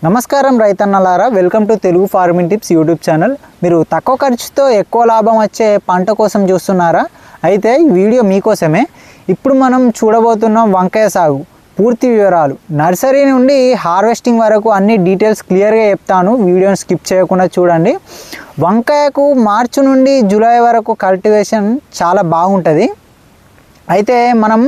నమస్కారం రైతన్నలారా, welcome to Telugu farming tips YouTube channel. మీరు తక్కువ ఖర్చుతో ఎక్కువ లాభం వచ్చే పంట కోసం చూస్తున్నారా? అయితే ఈ వీడియో మీకోసమే. ఇప్పుడు మనం చూడబోతున్నాం వంకాయ సాగు పూర్తి వివరాలు, నర్సరీ నుండి హార్వెస్టింగ్ వరకు అన్ని డీటెయిల్స్ క్లియర్గా చెప్తాను. వీడియోని స్కిప్ చేయకుండా చూడండి. వంకాయకు మార్చి నుండి జూలై వరకు కల్టివేషన్ చాలా బాగుంటుంది. అయితే మనం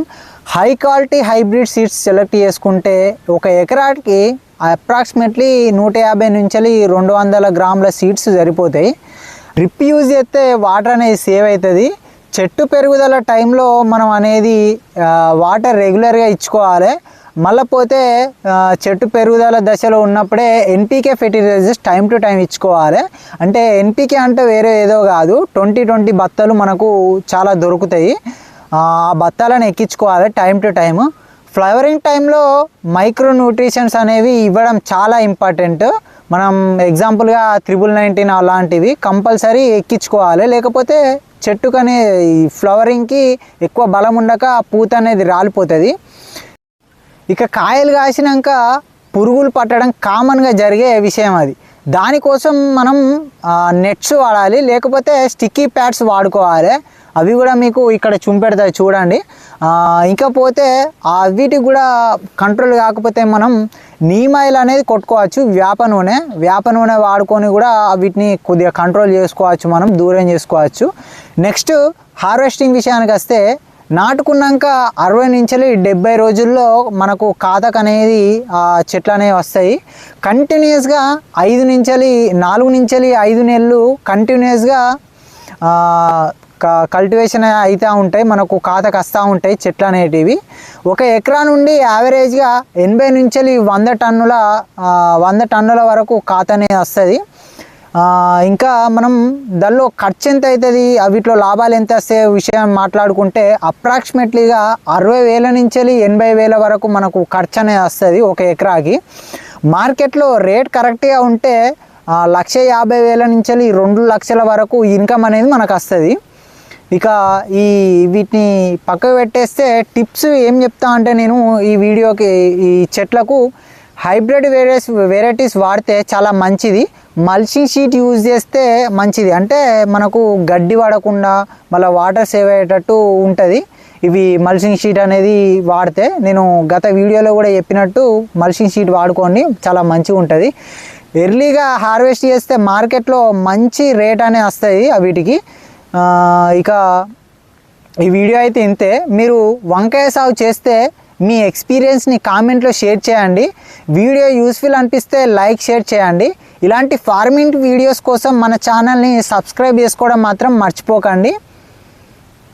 high quality hybrid seeds select చేసుకుంటే ఒక ఎకరాకి అప్రాక్సిమేట్లీ 150 నుంచి 200 గ్రాముల సీడ్స్ సరిపోతాయి. డ్రిప్ యూజ్ చేస్తే వాటర్ అనేది సేవ్ అవుతుంది. చెట్టు పెరుగుదల టైంలో మనం అనేది వాటర్ రెగ్యులర్గా ఇచ్చుకోవాలి. మళ్ళీ పోతే చెట్టు పెరుగుదల దశలో ఉన్నప్పుడే NPK fertilisers time to time ఇచ్చుకోవాలి. అంటే ఎన్పీకే అంటే వేరే ఏదో కాదు, 20 బత్తాలు మనకు చాలా దొరుకుతాయి. ఆ బత్తాలను ఎక్కించుకోవాలి టైం టు టైము. ఫ్లవరింగ్ టైంలో మైక్రో న్యూట్రిషన్స్ అనేవి ఇవ్వడం చాలా ఇంపార్టెంట్. మనం ఎగ్జాంపుల్గా 99 అలాంటివి కంపల్సరీ ఎక్కించుకోవాలి. లేకపోతే చెట్టుకనే ఫ్లవరింగ్కి ఎక్కువ బలం ఉండక పూత అనేది రాలిపోతుంది. ఇక కాయలు కాసినాక పురుగులు పట్టడం కామన్గా జరిగే విషయం అది. దానికోసం మనం నెట్స్ వాడాలి, లేకపోతే స్టిక్కీ ప్యాడ్స్ వాడుకోవాలి. అవి కూడా మీకు ఇక్కడ చూపెడతాయి చూడండి. ఇంకపోతే వీటికి కూడా కంట్రోల్ కాకపోతే మనం నీమ్ ఆయిల్ అనేది కొట్టుకోవచ్చు. వేప నూనె వాడుకొని కూడా వీటిని కొద్దిగా కంట్రోల్ చేసుకోవచ్చు, మనం దూరం చేసుకోవచ్చు. నెక్స్ట్ హార్వెస్టింగ్ విషయానికి వస్తే, నాటుకున్నాక 60 నుంచి 70 రోజుల్లో మనకు కాతకు అనేది చెట్లు అనేవి వస్తాయి. కంటిన్యూస్గా 4 నుంచి 5 నెలలు కంటిన్యూస్గా కల్టివేషన్ అవుతూ ఉంటాయి, మనకు కాతకు వస్తూ ఉంటాయి చెట్లు అనేటివి. ఒక ఎకరా నుండి యావరేజ్గా 80 నుంచి 100 టన్నుల వరకు కాత అనేది వస్తుంది. ఇంకా మనం దానిలో ఖర్చు ఎంత అవుతుంది, వీటిలో లాభాలు ఎంత వస్తే విషయం మాట్లాడుకుంటే అప్రాక్సిమేట్లీగా 60,000 నుంచి 80,000 వరకు మనకు ఖర్చు అనేది వస్తుంది ఒక ఎకరాకి. మార్కెట్లో రేట్ కరెక్ట్గా ఉంటే 1,50,000 నుంచి 2 లక్షల వరకు ఇన్కమ్ అనేది మనకు వస్తుంది. ఇక వీటిని పక్కకు పెట్టేస్తే టిప్స్ ఏం చెప్తా అంటే, నేను ఈ వీడియోకి ఈ చెట్లకు హైబ్రిడ్ వెరైటీస్ వాడితే చాలా మంచిది. మల్చింగ్ షీట్ యూజ్ చేస్తే మంచిది. అంటే మనకు గడ్డి పడకుండా మళ్ళీ వాటర్ సేవ్ అయ్యేటట్టు ఉంటుంది. ఇవి మల్చింగ్ షీట్ అనేది వాడితే, నేను గత వీడియోలో కూడా చెప్పినట్టు మల్చింగ్ షీట్ వాడుకోండి, చాలా మంచిగా ఉంటుంది. ఎర్లీగా హార్వెస్ట్ చేస్తే మార్కెట్లో మంచి రేట్ అనేది వస్తుంది వీటికి. ఇక ఈ వీడియో అయితే ఇంతే. మీరు వంకాయ సాగు చేస్తే మీ ఎక్స్పీరియన్స్ని కామెంట్లో షేర్ చేయండి. వీడియో యూస్ఫుల్ అనిపిస్తే లైక్, షేర్ చేయండి. ఇలాంటి ఫార్మింగ్ వీడియోస్ కోసం మన ఛానల్ని సబ్స్క్రైబ్ చేసుకోవడం మాత్రం మర్చిపోకండి.